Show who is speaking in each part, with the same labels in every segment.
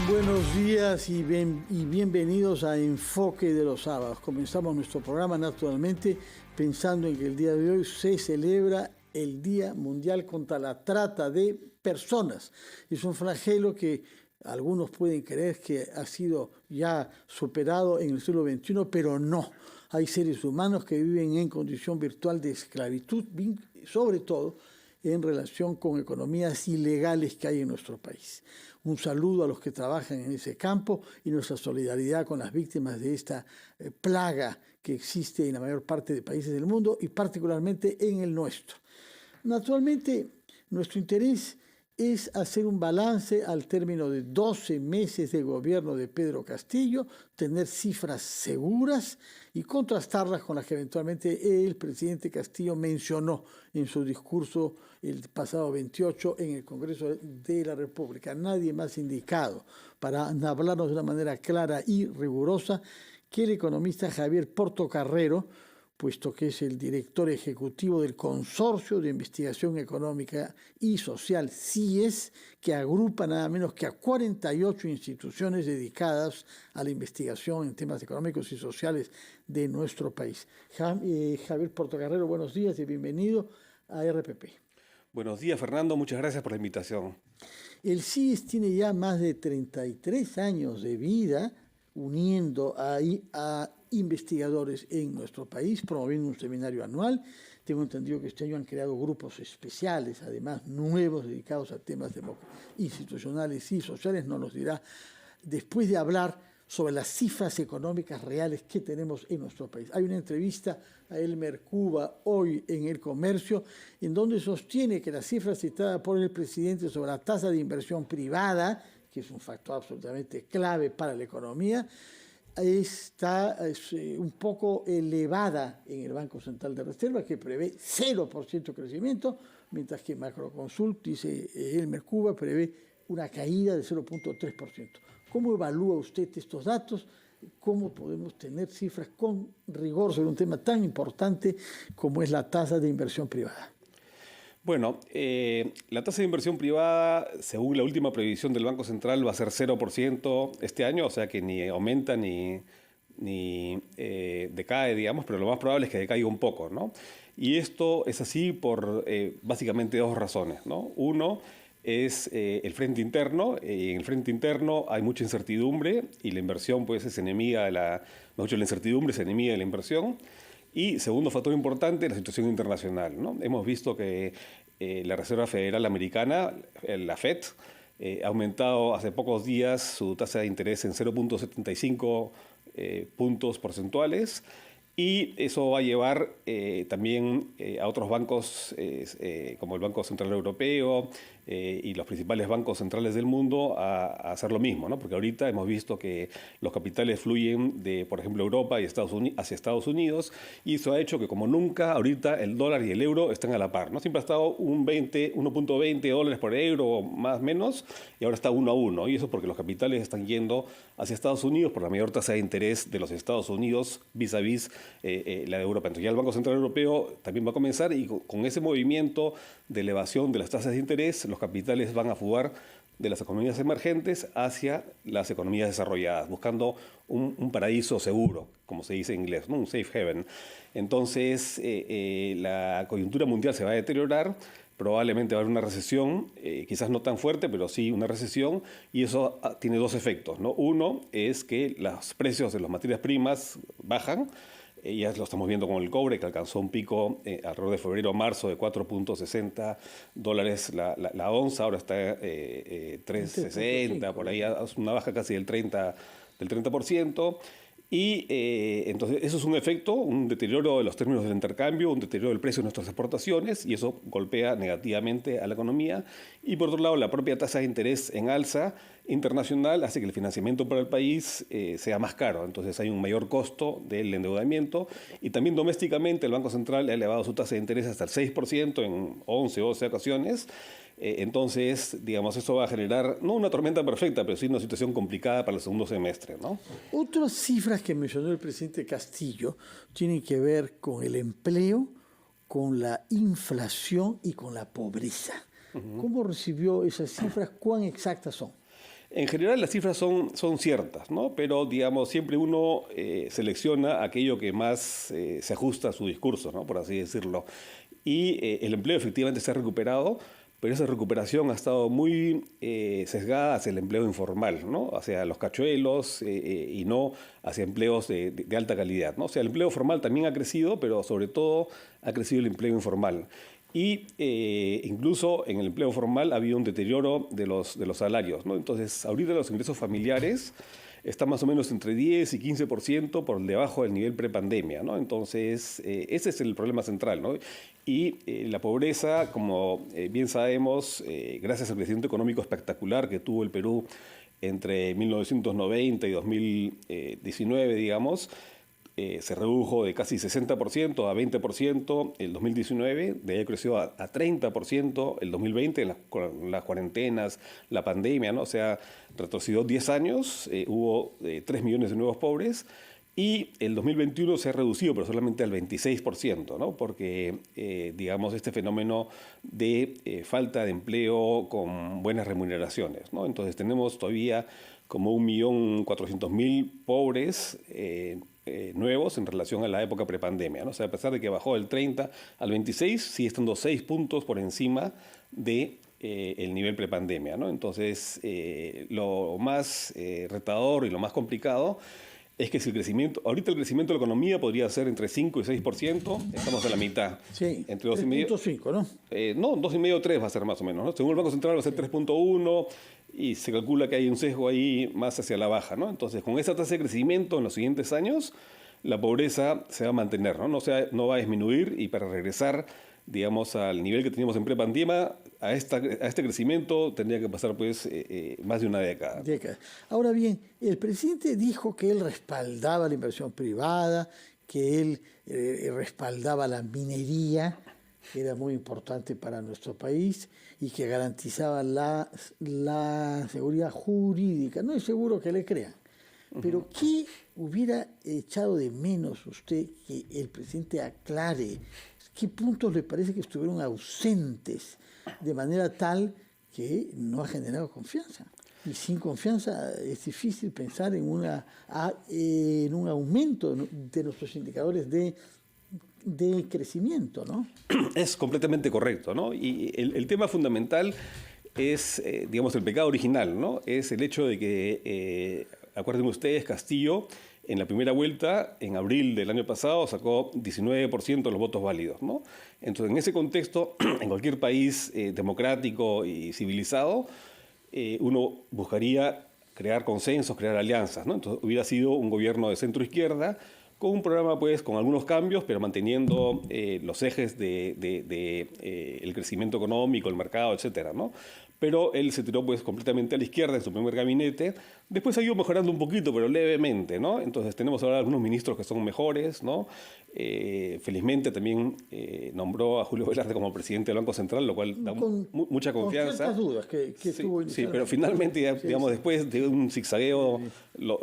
Speaker 1: Buenos días y bienvenidos a Enfoque de los Sábados. Comenzamos nuestro programa naturalmente pensando en que el día de hoy se celebra el Día Mundial contra la Trata de Personas. Es un flagelo que algunos pueden creer que ha sido ya superado en el siglo XXI, pero no. Hay seres humanos que viven en condición virtual de esclavitud, sobre todo en relación con economías ilegales que hay en nuestro país. Un saludo a los que trabajan en ese campo y nuestra solidaridad con las víctimas de esta plaga que existe en la mayor parte de países del mundo y particularmente en el nuestro. Naturalmente, nuestro interés es hacer un balance al término de 12 meses de gobierno de Pedro Castillo, tener cifras seguras y contrastarlas con las que eventualmente el presidente Castillo mencionó en su discurso el pasado 28 en el Congreso de la República. Nadie más indicado para hablarnos de una manera clara y rigurosa que el economista Javier Portocarrero, puesto que es el director ejecutivo del Consorcio de Investigación Económica y Social, CIES, que agrupa nada menos que a 48 instituciones dedicadas a la investigación en temas económicos y sociales de nuestro país. Javier Portocarrero, buenos días y bienvenido a RPP.
Speaker 2: Buenos días, Fernando. Muchas gracias por la invitación.
Speaker 1: El CIES tiene ya más de 33 años de vida uniendo a investigadores en nuestro país, promoviendo un seminario anual. Tengo entendido que este año han creado grupos especiales, además nuevos, dedicados a temas institucionales y sociales. Nos los dirá después de hablar sobre las cifras económicas reales que tenemos en nuestro país. Hay una entrevista a Elmer Cuba hoy en El Comercio, en donde sostiene que la cifra citada por el presidente sobre la tasa de inversión privada, que es un factor absolutamente clave para la economía, está un poco elevada en el Banco Central de Reserva, que prevé 0% crecimiento, mientras que Macroconsult, dice Elmer Cuba, prevé una caída de 0.3%. ¿Cómo evalúa usted estos datos? ¿Cómo podemos tener cifras con rigor sobre un tema tan importante como es la tasa de inversión privada?
Speaker 2: Bueno, la tasa de inversión privada, según la última previsión del Banco Central, va a ser 0% este año, o sea que ni aumenta ni decae, digamos, pero lo más probable es que decaiga un poco, ¿no? Y esto es así por básicamente dos razones, ¿no? Uno es el frente interno. En el frente interno hay mucha incertidumbre y la inversión pues es enemiga de la incertidumbre es enemiga de la inversión. Y segundo factor importante, la situación internacional, ¿no? Hemos visto que la Reserva Federal Americana, la Fed, ha aumentado hace pocos días su tasa de interés en 0.75 puntos porcentuales. Y eso va a llevar también a otros bancos como el Banco Central Europeo y los principales bancos centrales del mundo a hacer lo mismo, ¿no? Porque ahorita hemos visto que los capitales fluyen de, por ejemplo, Europa y hacia Estados Unidos, y eso ha hecho que como nunca ahorita el dólar y el euro están a la par, ¿no? Siempre ha estado 1.20 dólares por euro, más o menos, y ahora está 1 a 1. Y eso porque los capitales están yendo hacia Estados Unidos por la mayor tasa de interés de los Estados Unidos vis a vis la de Europa. Entonces ya el Banco Central Europeo también va a comenzar, y con ese movimiento de elevación de las tasas de interés, los capitales van a fugar de las economías emergentes hacia las economías desarrolladas, buscando un paraíso seguro, como se dice en inglés, ¿no? Un safe haven. Entonces la coyuntura mundial se va a deteriorar, probablemente va a haber una recesión, quizás no tan fuerte, pero sí una recesión, y eso tiene dos efectos, ¿no? Uno es que los precios de las materias primas bajan. Ya lo estamos viendo con el cobre, que alcanzó un pico alrededor de febrero o marzo de $4.60 la onza, ahora está 3.60, por ahí, una baja casi del 30%. Y entonces eso es un efecto, un deterioro de los términos del intercambio, un deterioro del precio de nuestras exportaciones, y eso golpea negativamente a la economía. Y por otro lado, la propia tasa de interés en alza internacional hace que el financiamiento para el país sea más caro. Entonces hay un mayor costo del endeudamiento, y también domésticamente el Banco Central ha elevado su tasa de interés hasta el 6% en 11 o 12 ocasiones. Entonces, digamos, eso va a generar, no una tormenta perfecta, pero sí una situación complicada para el segundo semestre, ¿no?
Speaker 1: Otras cifras que mencionó el presidente Castillo tienen que ver con el empleo, con la inflación y con la pobreza. ¿Cómo recibió esas cifras? ¿Cuán exactas son?
Speaker 2: En general las cifras son ciertas, ¿no? Pero digamos, siempre uno selecciona aquello que más se ajusta a su discurso, ¿no? Por así decirlo. Y el empleo efectivamente se ha recuperado, pero esa recuperación ha estado muy sesgada hacia el empleo informal, ¿no? Hacia los cachuelos y no hacia empleos de alta calidad, ¿no? O sea, el empleo formal también ha crecido, pero sobre todo ha crecido el empleo informal. Y incluso en el empleo formal ha habido un deterioro de los salarios, ¿no? Entonces, ahorita los ingresos familiares están más o menos entre 10 y 15% por debajo del nivel prepandemia, ¿no? Entonces, ese es el problema central, ¿no? Y la pobreza, como bien sabemos, gracias al crecimiento económico espectacular que tuvo el Perú entre 1990 y 2019, digamos, se redujo de casi 60% a 20% el 2019, de ahí creció a 30% el 2020 con las cuarentenas, la pandemia, ¿no? O sea, retrocedió 10 años, hubo 3 millones de nuevos pobres y el 2021 se ha reducido, pero solamente al 26%, ¿no? Porque, digamos, este fenómeno de falta de empleo con buenas remuneraciones, ¿no? Entonces tenemos todavía como 1.400.000 pobres nuevos en relación a la época prepandemia, ¿no? O sea, a pesar de que bajó del 30 al 26, sigue estando 6 puntos por encima de el nivel prepandemia, ¿no? Entonces, lo más retador y lo más complicado es que si ahorita el crecimiento de la economía podría ser entre 5 y 6%, estamos a la mitad.
Speaker 1: Sí,
Speaker 2: entre 3.5,
Speaker 1: ¿no?
Speaker 2: No, 2,5 o 3 va a ser más o menos, ¿no? Según el Banco Central va a ser 3,1 y se calcula que hay un sesgo ahí más hacia la baja, ¿no? Entonces, con esa tasa de crecimiento en los siguientes años, la pobreza se va a mantener, ¿no? No va a disminuir y para regresar, digamos, al nivel que teníamos en prepandemia, a este crecimiento tendría que pasar pues más de una década.
Speaker 1: Ahora bien, el presidente dijo que él respaldaba la inversión privada, que él respaldaba la minería, que era muy importante para nuestro país y que garantizaba la seguridad jurídica. No es seguro que le crean. Pero ¿qué hubiera echado de menos usted que el presidente aclare? ¿Qué puntos le parece que estuvieron ausentes de manera tal que no ha generado confianza? Y sin confianza es difícil pensar en un aumento de nuestros indicadores de crecimiento, ¿no?
Speaker 2: Es completamente correcto, ¿no? Y el tema fundamental es, digamos, el pecado original, ¿no? Es el hecho de que, acuérdense ustedes, Castillo, en la primera vuelta, en abril del año pasado, sacó 19% de los votos válidos, ¿no? Entonces, en ese contexto, en cualquier país democrático y civilizado, uno buscaría crear consensos, crear alianzas, ¿no? Entonces, hubiera sido un gobierno de centro-izquierda con un programa, pues, con algunos cambios, pero manteniendo los ejes el crecimiento económico, el mercado, etcétera, ¿no? Pero él se tiró pues completamente a la izquierda en su primer gabinete. Después ha ido mejorando un poquito, pero levemente, ¿no? Entonces tenemos ahora algunos ministros que son mejores, ¿no? Felizmente también nombró a Julio Velarde como presidente del Banco Central, lo cual da mucha confianza.
Speaker 1: Con ciertas dudas que
Speaker 2: sí,
Speaker 1: tuvo
Speaker 2: inicialmente. Sí, pero finalmente, digamos, después de un zigzagueo,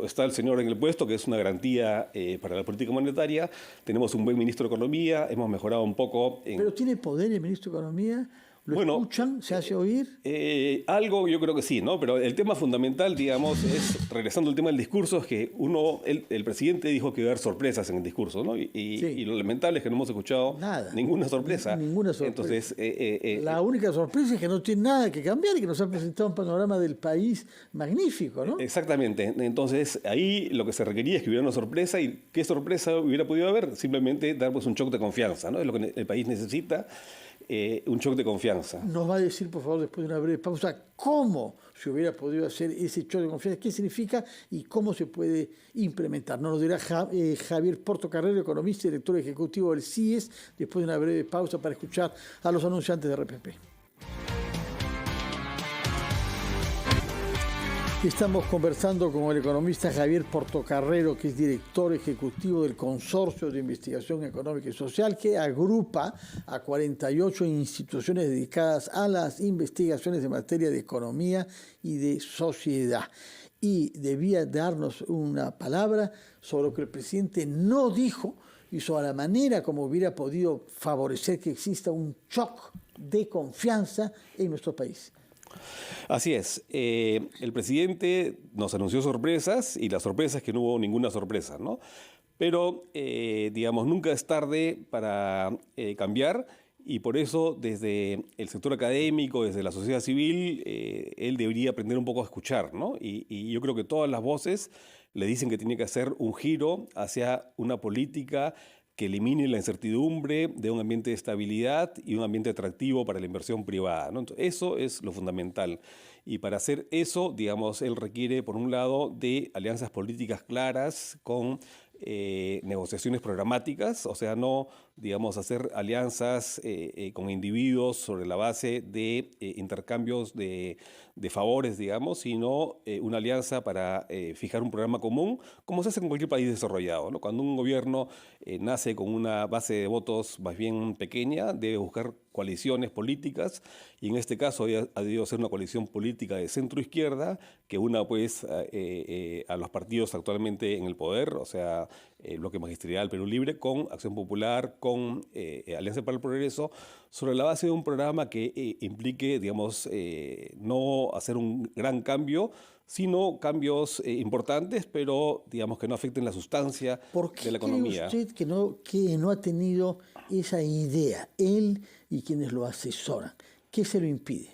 Speaker 2: está el señor en el puesto, que es una garantía para la política monetaria. Tenemos un buen ministro de Economía, hemos mejorado un poco.
Speaker 1: ¿Pero tiene poder el ministro de Economía? ¿Lo escuchan? ¿Se hace oír?
Speaker 2: Algo yo creo que sí, ¿no? Pero el tema fundamental, digamos, regresando al tema del discurso, es que el presidente dijo que iba a haber sorpresas en el discurso, ¿no? Y lo lamentable es que no hemos escuchado ninguna sorpresa.
Speaker 1: Ninguna sorpresa.
Speaker 2: Entonces,
Speaker 1: la única sorpresa es que no tiene nada que cambiar y que nos ha presentado un panorama del país magnífico, ¿no?
Speaker 2: Exactamente. Entonces, ahí lo que se requería es que hubiera una sorpresa. ¿Y qué sorpresa hubiera podido haber? Simplemente dar pues, un shock de confianza, ¿no? Es lo que el país necesita. Un shock de confianza.
Speaker 1: Nos va a decir, por favor, después de una breve pausa, cómo se hubiera podido hacer ese shock de confianza, qué significa y cómo se puede implementar. Nos lo dirá Javier Portocarrero, economista y director ejecutivo del CIES, después de una breve pausa para escuchar a los anunciantes de RPP. Estamos conversando con el economista Javier Portocarrero, que es director ejecutivo del Consorcio de Investigación Económica y Social, que agrupa a 48 instituciones dedicadas a las investigaciones en materia de economía y de sociedad. Y debía darnos una palabra sobre lo que el presidente no dijo y sobre la manera como hubiera podido favorecer que exista un shock de confianza en nuestro país.
Speaker 2: Así es. El presidente nos anunció sorpresas y la sorpresa es que no hubo ninguna sorpresa, ¿no? Pero, digamos, nunca es tarde para cambiar y por eso desde el sector académico, desde la sociedad civil, él debería aprender un poco a escuchar, ¿no? Y yo creo que todas las voces le dicen que tiene que hacer un giro hacia una política que elimine la incertidumbre de un ambiente de estabilidad y un ambiente atractivo para la inversión privada, ¿no? Entonces, eso es lo fundamental. Y para hacer eso, digamos, él requiere, por un lado, de alianzas políticas claras con negociaciones programáticas, o sea, no, digamos, hacer alianzas con individuos sobre la base de intercambios de favores, digamos, sino una alianza para fijar un programa común, como se hace en cualquier país desarrollado, ¿no? Cuando un gobierno nace con una base de votos más bien pequeña, debe buscar coaliciones políticas y en este caso ha debido ser una coalición política de centro-izquierda que una pues a los partidos actualmente en el poder, o sea, el Bloque Magisterial Perú Libre, con Acción Popular, con Alianza para el Progreso, sobre la base de un programa que implique, digamos, no hacer un gran cambio, sino cambios importantes, pero digamos que no afecten la sustancia
Speaker 1: ¿Por
Speaker 2: de
Speaker 1: qué
Speaker 2: la
Speaker 1: cree
Speaker 2: economía.
Speaker 1: usted que no ha tenido esa idea, él y quienes lo asesoran? ¿Qué se lo impide?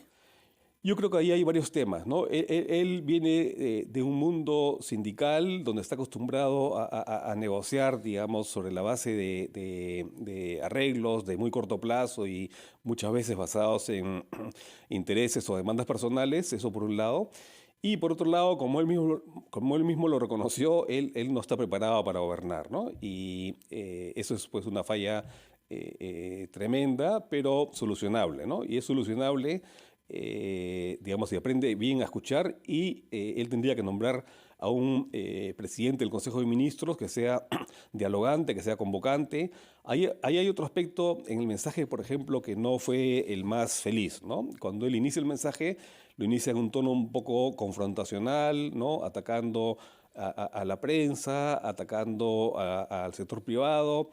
Speaker 2: Yo creo que ahí hay varios temas, ¿no? Él viene de un mundo sindical donde está acostumbrado a negociar, digamos, sobre la base de arreglos de muy corto plazo y muchas veces basados en intereses o demandas personales, eso por un lado. Y por otro lado, como él mismo lo reconoció, él no está preparado para gobernar, ¿no? Y eso es pues una falla tremenda, pero solucionable, ¿no? Y es solucionable digamos, si aprende bien a escuchar y él tendría que nombrar a un presidente del Consejo de Ministros que sea dialogante, que sea convocante. Ahí hay otro aspecto en el mensaje, por ejemplo, que no fue el más feliz, ¿no? Cuando él inicia el mensaje, lo inicia en un tono un poco confrontacional, ¿no? Atacando a la prensa, atacando al sector privado,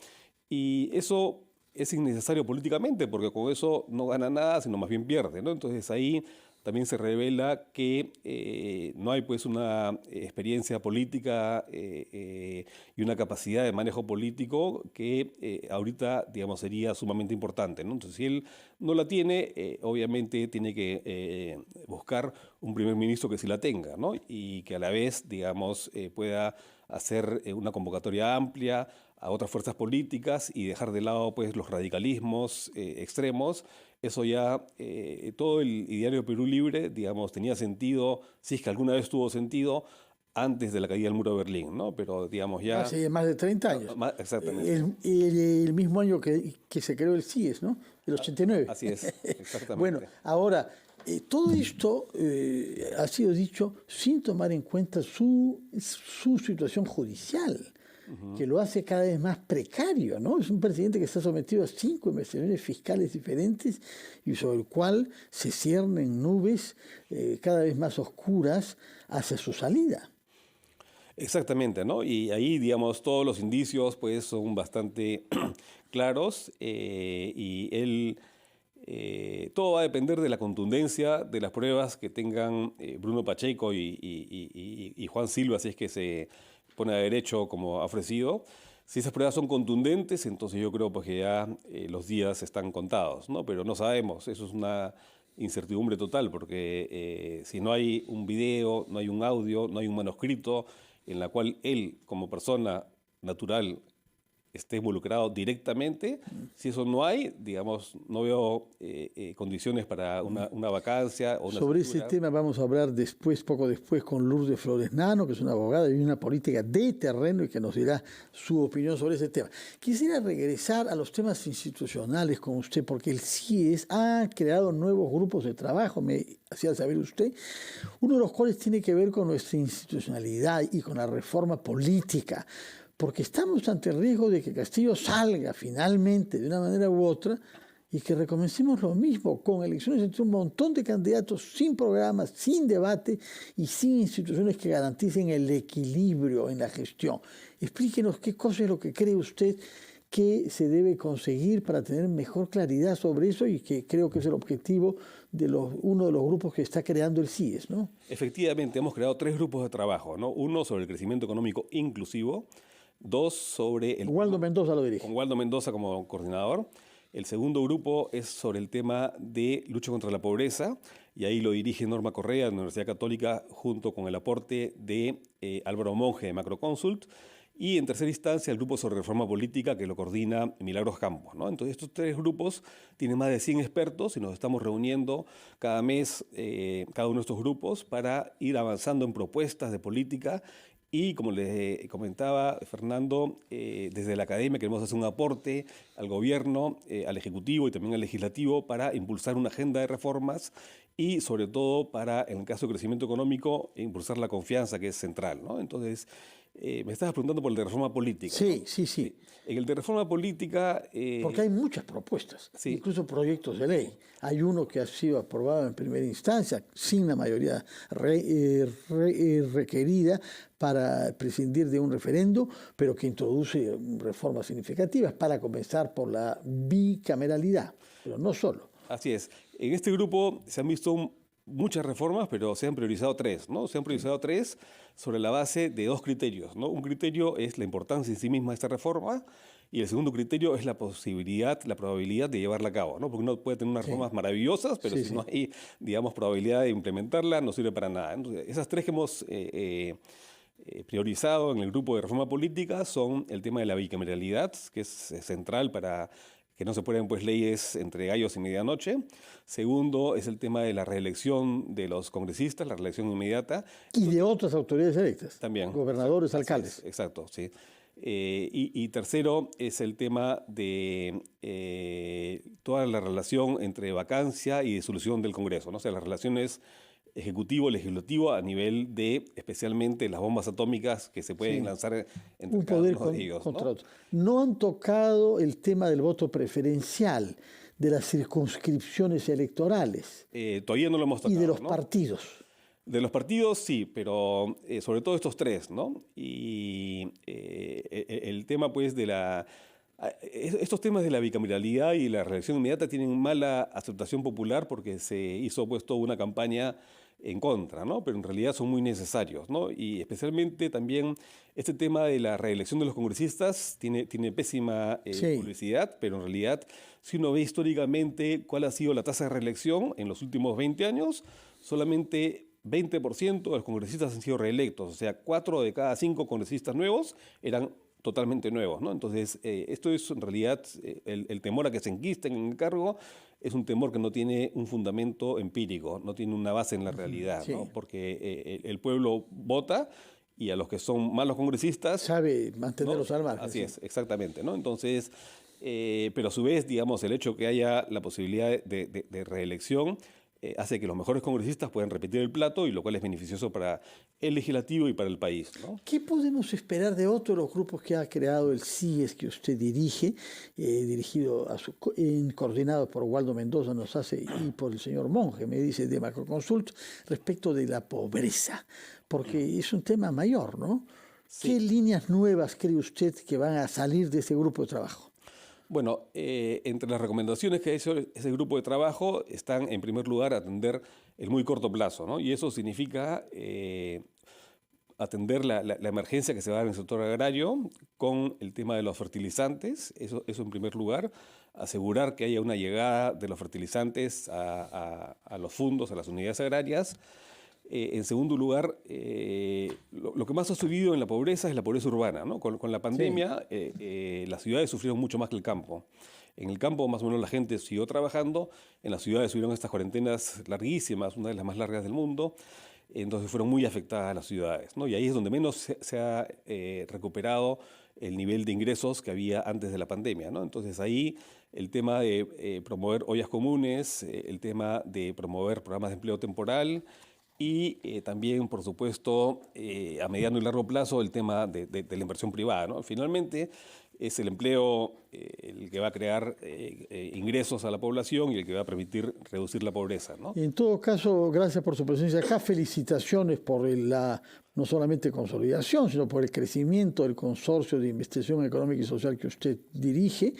Speaker 2: y eso es innecesario políticamente, porque con eso no gana nada, sino más bien pierde, ¿no? Entonces ahí también se revela que no hay pues una experiencia política y una capacidad de manejo político que ahorita, digamos, sería sumamente importante, ¿no? Entonces, si él no la tiene, obviamente tiene que buscar un primer ministro que sí la tenga, ¿no? Y que a la vez, digamos, pueda hacer una convocatoria amplia a otras fuerzas políticas y dejar de lado pues los radicalismos extremos. Eso ya, todo el ideario Perú Libre, digamos, tenía sentido, si es que alguna vez tuvo sentido, antes de la caída del muro de Berlín, ¿no? Pero digamos ya...
Speaker 1: Hace más de 30 años.
Speaker 2: Exactamente.
Speaker 1: El mismo año que se creó el CIES, ¿no? El 89.
Speaker 2: Así es, exactamente.
Speaker 1: Bueno, ahora, todo esto ha sido dicho sin tomar en cuenta su situación judicial, que lo hace cada vez más precario, ¿no? Es un presidente que está sometido a 5 investigaciones fiscales diferentes y sobre el cual se ciernen nubes cada vez más oscuras hacia su salida.
Speaker 2: Exactamente, ¿no? Y ahí, digamos, todos los indicios, pues, son bastante claros y él, todo va a depender de la contundencia de las pruebas que tengan Bruno Pacheco y Juan Silva, si es que se pone a derecho como ha ofrecido. Si esas pruebas son contundentes, entonces yo creo pues, que ya los días están contados, ¿no? Pero no sabemos, eso es una incertidumbre total, porque si no hay un video, no hay un audio, no hay un manuscrito en la cual él, como persona natural, esté involucrado directamente. Si eso no hay, digamos, no veo condiciones para una vacancia o una
Speaker 1: Sobre
Speaker 2: censura.
Speaker 1: ese tema vamos a hablar después, poco después, con Lourdes Flores Nano, que es una abogada y una política de terreno y que nos dirá su opinión sobre ese tema. Quisiera regresar a los temas institucionales con usted, porque el CIES ha creado nuevos grupos de trabajo, me hacía saber usted, uno de los cuales tiene que ver con nuestra institucionalidad y con la reforma política, porque estamos ante el riesgo de que Castillo salga finalmente de una manera u otra y que recomencemos lo mismo con elecciones entre un montón de candidatos sin programas, sin debate y sin instituciones que garanticen el equilibrio en la gestión. Explíquenos qué cosa es lo que cree usted qué se debe conseguir para tener mejor claridad sobre eso y que creo que es el objetivo de uno de los grupos que está creando el CIES, ¿no?
Speaker 2: Efectivamente, hemos creado 3 grupos de trabajo, ¿no? Uno sobre el crecimiento económico inclusivo, 2 sobre el...
Speaker 1: Waldo Mendoza lo dirige.
Speaker 2: Con Waldo Mendoza como coordinador. El segundo grupo es sobre el tema de lucha contra la pobreza, y ahí lo dirige Norma Correa de la Universidad Católica junto con el aporte de Álvaro Monge de Macroconsult. Y en tercera instancia, el grupo sobre reforma política que lo coordina Milagros Campos, ¿no? Entonces, estos 3 grupos tienen más de 100 expertos y nos estamos reuniendo cada mes, cada uno de estos grupos, para ir avanzando en propuestas de política. Y como les comentaba Fernando, desde la academia queremos hacer un aporte al gobierno, al ejecutivo y también al legislativo para impulsar una agenda de reformas y sobre todo para, en el caso de crecimiento económico, impulsar la confianza, que es central, ¿no? Entonces, me estabas preguntando por el de reforma política,
Speaker 1: Sí,
Speaker 2: ¿no?
Speaker 1: sí.
Speaker 2: En el de reforma política...
Speaker 1: Porque hay muchas propuestas,
Speaker 2: sí.
Speaker 1: Incluso proyectos de ley. Hay uno que ha sido aprobado en primera instancia sin la mayoría requerida para prescindir de un referendo, pero que introduce reformas significativas para comenzar por la bicameralidad, pero no solo.
Speaker 2: Así es. En este grupo se han visto muchas reformas, pero se han priorizado 3, ¿no? Se han priorizado 3 sobre la base de 2 criterios, ¿no? Un criterio es la importancia en sí misma de esta reforma, y el segundo criterio es la posibilidad, la probabilidad de llevarla a cabo, ¿no? Porque uno puede tener unas reformas maravillosas, pero si no hay, digamos, probabilidad de implementarla, no sirve para nada. Entonces, esas 3 que hemos priorizado en el grupo de reforma política son el tema de la bicameralidad, que es central para que no se aprueben pues leyes entre gallos y medianoche. Segundo es el tema de la reelección de los congresistas, la reelección inmediata.
Speaker 1: Y de otras autoridades electas.
Speaker 2: También.
Speaker 1: Gobernadores, alcaldes.
Speaker 2: Exacto, sí. Y tercero es el tema de toda la relación entre vacancia y disolución del Congreso, ¿no? O sea, las relaciones ejecutivo-legislativo a nivel de, especialmente, las bombas atómicas que se pueden lanzar entre cada uno de ellos,
Speaker 1: contra otro. No han tocado el tema del voto preferencial, de las circunscripciones electorales.
Speaker 2: Todavía no lo hemos tocado.
Speaker 1: Y de los partidos.
Speaker 2: De los partidos sí, pero sobre todo estos 3, ¿no? Y el tema pues de la... Estos temas de la bicameralidad y la reelección inmediata tienen mala aceptación popular porque se hizo pues toda una campaña en contra, ¿no? Pero en realidad son muy necesarios, ¿no? Y especialmente también este tema de la reelección de los congresistas tiene pésima publicidad, pero en realidad si uno ve históricamente cuál ha sido la tasa de reelección en los últimos 20 años, solamente 20% de los congresistas han sido reelectos, o sea, 4 de cada 5 congresistas nuevos eran totalmente nuevos, ¿no? Entonces, esto es en realidad el temor a que se enquisten en el cargo, es un temor que no tiene un fundamento empírico, no tiene una base en la realidad, ¿no? Porque el pueblo vota y a los que son malos congresistas...
Speaker 1: sabe mantenerlos al margen.
Speaker 2: Así es, exactamente, ¿no? Entonces, pero a su vez, digamos, el hecho que haya la posibilidad de reelección hace que los mejores congresistas puedan repetir el plato, y lo cual es beneficioso para el legislativo y para el país, ¿no?
Speaker 1: ¿Qué podemos esperar de otro de los grupos que ha creado el CIES que usted dirige, coordinado por Waldo Mendoza y por el señor Monge, me dice, de Macroconsult, respecto de la pobreza? Porque es un tema mayor, ¿no? Sí. ¿Qué líneas nuevas cree usted que van a salir de ese grupo de trabajo?
Speaker 2: Bueno, entre las recomendaciones que ha hecho ese grupo de trabajo están, en primer lugar, atender el muy corto plazo, ¿no? Y eso significa atender la emergencia que se va a dar en el sector agrario con el tema de los fertilizantes, eso en primer lugar, asegurar que haya una llegada de los fertilizantes a los fondos, a las unidades agrarias. En segundo lugar, lo que más ha subido en la pobreza es la pobreza urbana, ¿no? Con la pandemia, las ciudades sufrieron mucho más que el campo. En el campo, más o menos, la gente siguió trabajando. En las ciudades subieron estas cuarentenas larguísimas, una de las más largas del mundo. Entonces fueron muy afectadas las ciudades, ¿no? Y ahí es donde menos se ha recuperado el nivel de ingresos que había antes de la pandemia, ¿no? Entonces ahí el tema de promover ollas comunes, el tema de promover programas de empleo temporal, y también, por supuesto, a mediano y largo plazo, el tema de la inversión privada, ¿no? Finalmente, es el empleo el que va a crear ingresos a la población y el que va a permitir reducir la pobreza, ¿no?
Speaker 1: En todo caso, gracias por su presencia acá. Felicitaciones por no solamente consolidación, sino por el crecimiento del consorcio de investigación económica y social que usted dirige,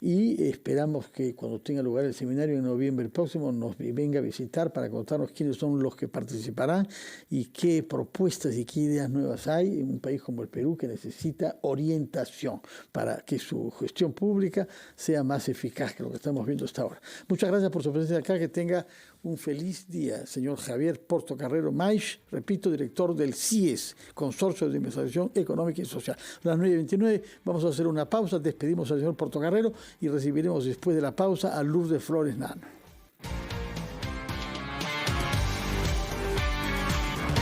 Speaker 1: y esperamos que cuando tenga lugar el seminario en noviembre próximo nos venga a visitar para contarnos quiénes son los que participarán y qué propuestas y qué ideas nuevas hay en un país como el Perú, que necesita orientación para que su gestión pública sea más eficaz que lo que estamos viendo hasta ahora. Muchas gracias por su presencia acá. Que tenga un feliz día, señor Javier Portocarrero Maish, repito, director del CIES, Consorcio de Investigación Económica y Social. A las 9:29 vamos a hacer una pausa, despedimos al señor Portocarrero y recibiremos después de la pausa a Lourdes Flores Nano.